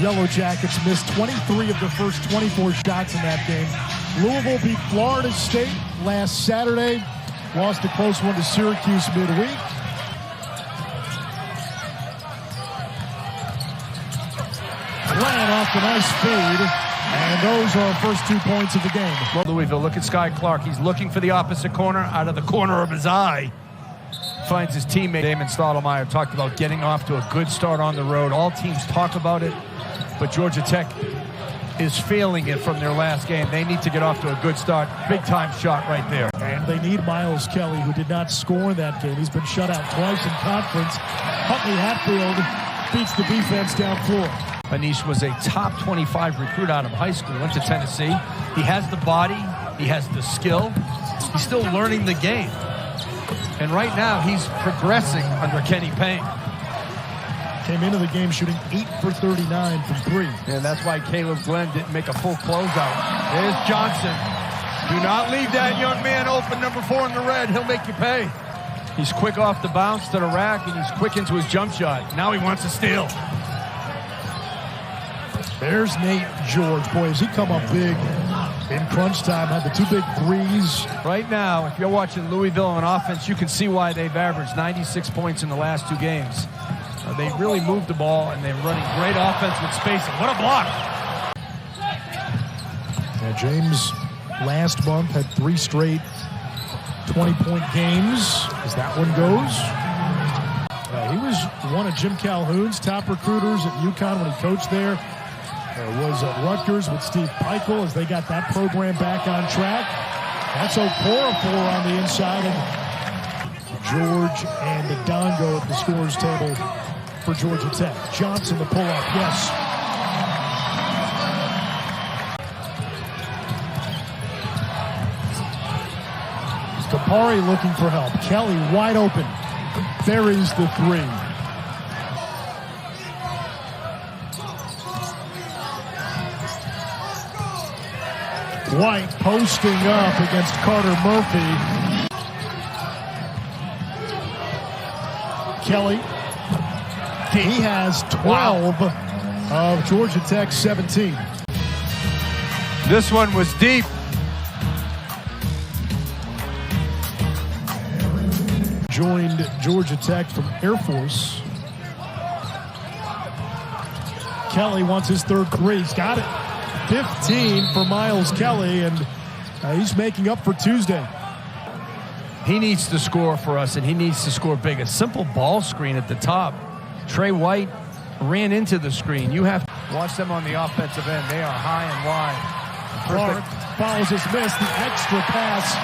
Yellow Jackets missed 23 of the first 24 shots in that game. Louisville beat Florida State last Saturday. Lost a close one to Syracuse midweek. Glenn off the nice feed. And those are our first 2 points of the game. Louisville, look at Sky Clark. He's looking for the opposite corner out of the corner of his eye. Finds his teammate. Damon Stottlemyre talked about getting off to a good start on the road. All teams talk about it, but Georgia Tech is failing it from their last game. They need to get off to a good start. Big-time shot right there. And they need Miles Kelly, who did not score in that game. He's been shut out twice in conference. Huntley Hatfield beats the defense down floor. Anish was a top 25 recruit out of high school, went to Tennessee. He has the body, he has the skill. He's still learning the game. And right now, he's progressing under Kenny Payne. Came into the game shooting 8 for 39 from 3. And that's why Kaleb Glenn didn't make a full closeout. There's Johnson. Do not leave that young man open, number 4 in the red. He'll make you pay. He's quick off the bounce to the rack, and he's quick into his jump shot. Now he wants to steal. There's Nate George. Boy, has he come up big in crunch time. Had the 2 big threes. Right now, if you're watching Louisville on offense, you can see why they've averaged 96 points in the last 2 games. They really moved the ball, and they're running great offense with spacing. What a block! Yeah, James last month had 3 straight 20-point games, as that one goes. He was one of Jim Calhoun's top recruiters at UConn when he coached there. Was at Rutgers with Steve Peichel as they got that program back on track. That's Okorafor on the inside, and George and Dongo at the scorers table for Georgia Tech. Johnson the pull-up, yes. Kapari looking for help. Kelly wide open. Buries the 3. White posting up against Carter Murphy. Kelly, he has 12 of Georgia Tech's 17. This one was deep. Joined Georgia Tech from Air Force. Kelly wants his 3rd 3. He's got it. 15 for Miles Kelly, and he's making up for Tuesday. He needs to score for us, and he needs to score big. A simple ball screen at the top. Trey White ran into the screen. You have to watch them on the offensive end. They are high and wide. Clark follows his miss. The extra pass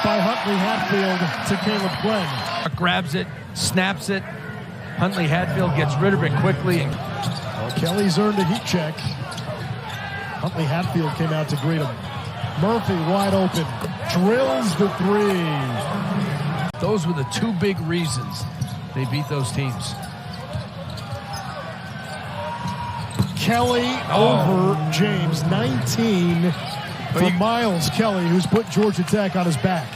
by Huntley Hatfield to Kaleb Glenn. Grabs it, snaps it. Huntley Hatfield gets rid of it quickly. Well, Kelly's earned a heat check. Huntley Hatfield came out to greet him. Murphy wide open. Drills the 3. Those were the 2 big reasons they beat those teams. Kelly over James. 19 for Miles Kelly, who's put Georgia Tech on his back.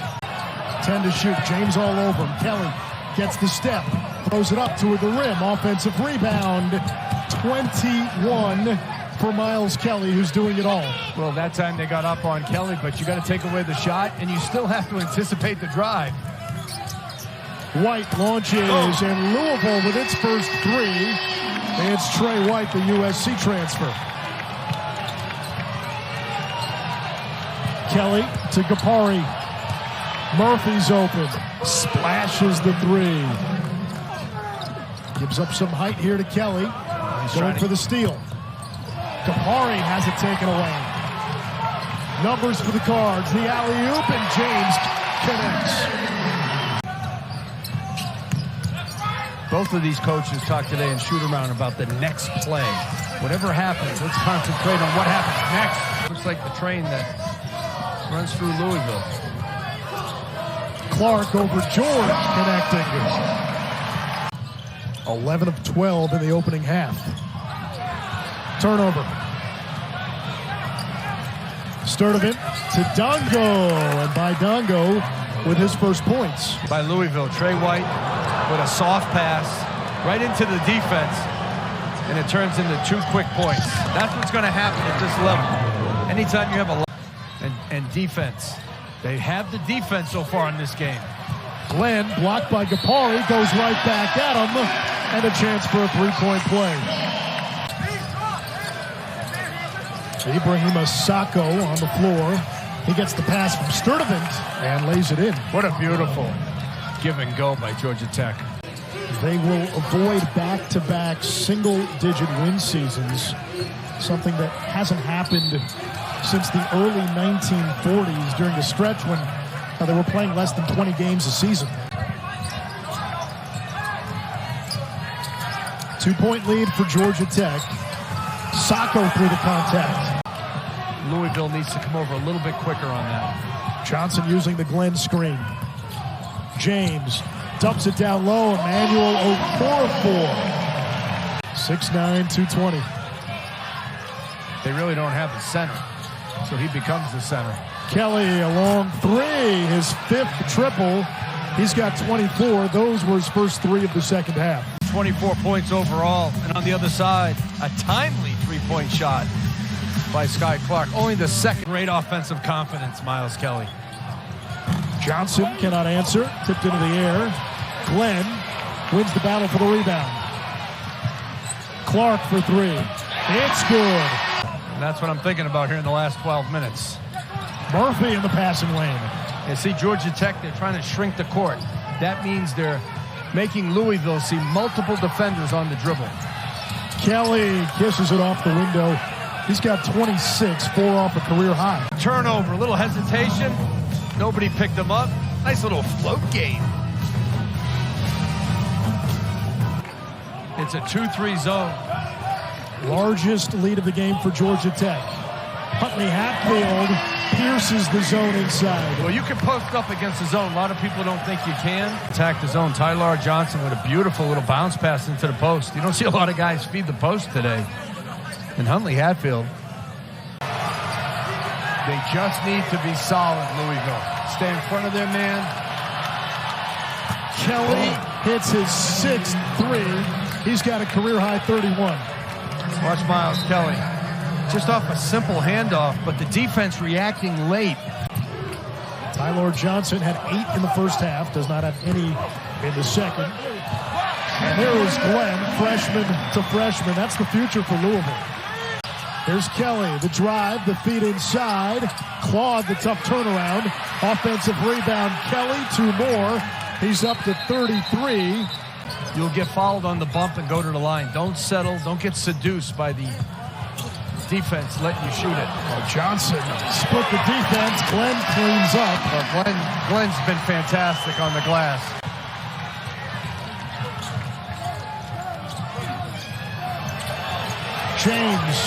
10 to shoot. James all over him. Kelly gets the step. Throws it up toward the rim. Offensive rebound. 21 for Miles Kelly, who's doing it all. Well, that time they got up on Kelly, but you got to take away the shot, and you still have to anticipate the drive. White launches, and Louisville with its first 3. It's Trey White, the USC transfer. Kelly to Kapari. Murphy's open. Splashes the 3. Gives up some height here to Kelly. Going for the steal. Kapari has it taken away. Numbers for the Cards. The alley-oop, and James connects. Both of these coaches talked today in shoot-around about the next play. Whatever happens, let's concentrate on what happens next. Looks like the train that runs through Louisville. Clark over George, connecting. 11 of 12 in the opening half. Turnover. Sturdivant to Dongo, and by Dongo with his first points. By Louisville, Trey White with a soft pass right into the defense. and it turns into 2 quick points. That's what's going to happen at this level. Anytime you have a and defense. They have the defense so far in this game. Glenn, blocked by Gapari, goes right back at him, and a chance for a 3-point play. Ibrahima Sacco on the floor. He gets the pass from Sturdivant and lays it in. What a beautiful give and go by Georgia Tech. They will avoid back-to-back single-digit win seasons, something that hasn't happened since the early 1940s during a stretch when they were playing less than 20 games a season. 2-point lead for Georgia Tech. Sacco through the contact. Louisville needs to come over a little bit quicker on that. Johnson using the Glenn screen. James dumps it down low. Emmanuel Okorafor. 6'9", 220. They really don't have the center, so he becomes the center. Kelly a long 3, his 5th triple. He's got 24. Those were his first 3 of the second half. 24 points overall, and on the other side, a timely 3-point shot by Sky Clark. Only the second. Great offensive confidence, Miles Kelly. Johnson cannot answer. Tipped into the air. Glenn wins the battle for the rebound. Clark for 3. It's good. And that's what I'm thinking about here in the last 12 minutes. Murphy in the passing lane. You see Georgia Tech, they're trying to shrink the court. That means they're making Louisville see multiple defenders on the dribble. Kelly kisses it off the window. He's got 26, 4 off a career high. Turnover, a little hesitation. Nobody picked him up. Nice little float game. It's a 2-3 zone. Largest lead of the game for Georgia Tech. Huntley Hatfield pierces the zone inside. Well, you can post up against the zone. A lot of people don't think you can. Attack the zone. Tyler Johnson with a beautiful little bounce pass into the post. You don't see a lot of guys feed the post today. And Huntley Hatfield. They just need to be solid, Louisville. Stay in front of their man. Kelly hits his 6th 3. He's got a career-high 31. Watch Miles Kelly. Just off a simple handoff, but the defense reacting late. Tyler Johnson had 8 in the first half, does not have any in the second. And there is Glenn, freshman to freshman. That's the future for Louisville. Here's Kelly, the drive, the feed inside. Claude, the tough turnaround. Offensive rebound, Kelly, 2 more. He's up to 33. You'll get fouled on the bump and go to the line. Don't settle. Don't get seduced by the defense letting you shoot it. Oh, Johnson split the defense. Glenn cleans up. Glenn's been fantastic on the glass. James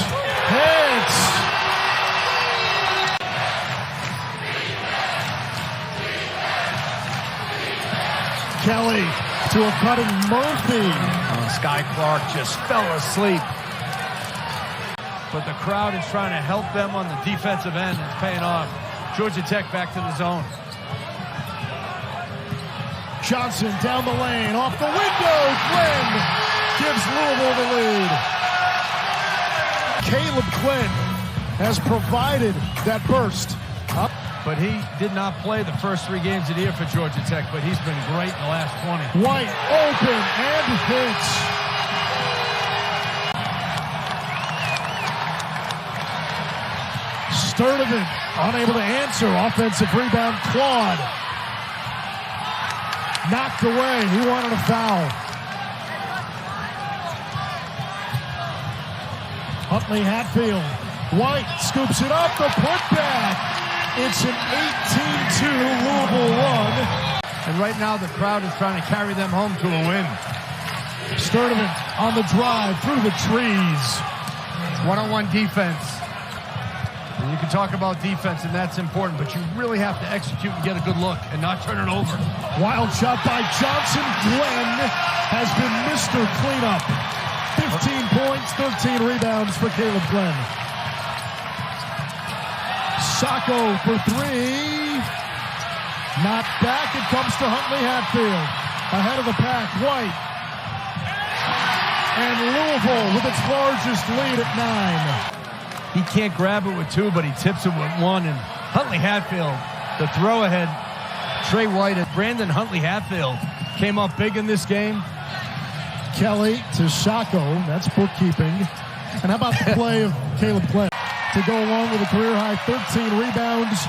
hits. Kelly to a cutting Murphy. Sky Clark just fell asleep. But the crowd is trying to help them on the defensive end. It's paying off. Georgia Tech back to the zone. Johnson down the lane, off the window. Glenn gives Louisville the lead. Kaleb Glenn has provided that burst. Up. But he did not play the first 3 games of the year for Georgia Tech, but he's been great in the last 20. White open and hits. Sturdivant unable to answer. Offensive rebound, Claude. Knocked away. He wanted a foul. Huntley Hatfield. White scoops it up. The putback. It's an 18-2 Louisville run. And right now the crowd is trying to carry them home to a win. Sturdivant on the drive through the trees. One-on-one defense. And you can talk about defense, and that's important, but you really have to execute and get a good look and not turn it over. Wild shot by Johnson. Glenn has been Mr. Cleanup. 15 points, 13 rebounds for Kaleb Glenn. Sacco for 3. Not back. It comes to Huntley Hatfield. Ahead of the pack. White. And Louisville with its largest lead at 9. He can't grab it with 2, but he tips it with 1. And Huntley Hatfield, the throw ahead. Trey White and Brandon Huntley Hatfield came up big in this game. Kelly to Sacco. That's bookkeeping. And how about the play of Kaleb Glenn to go along with a career-high 13 rebounds.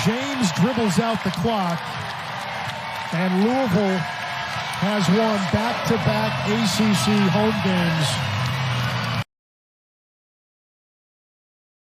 James dribbles out the clock. And Louisville has won back-to-back ACC home games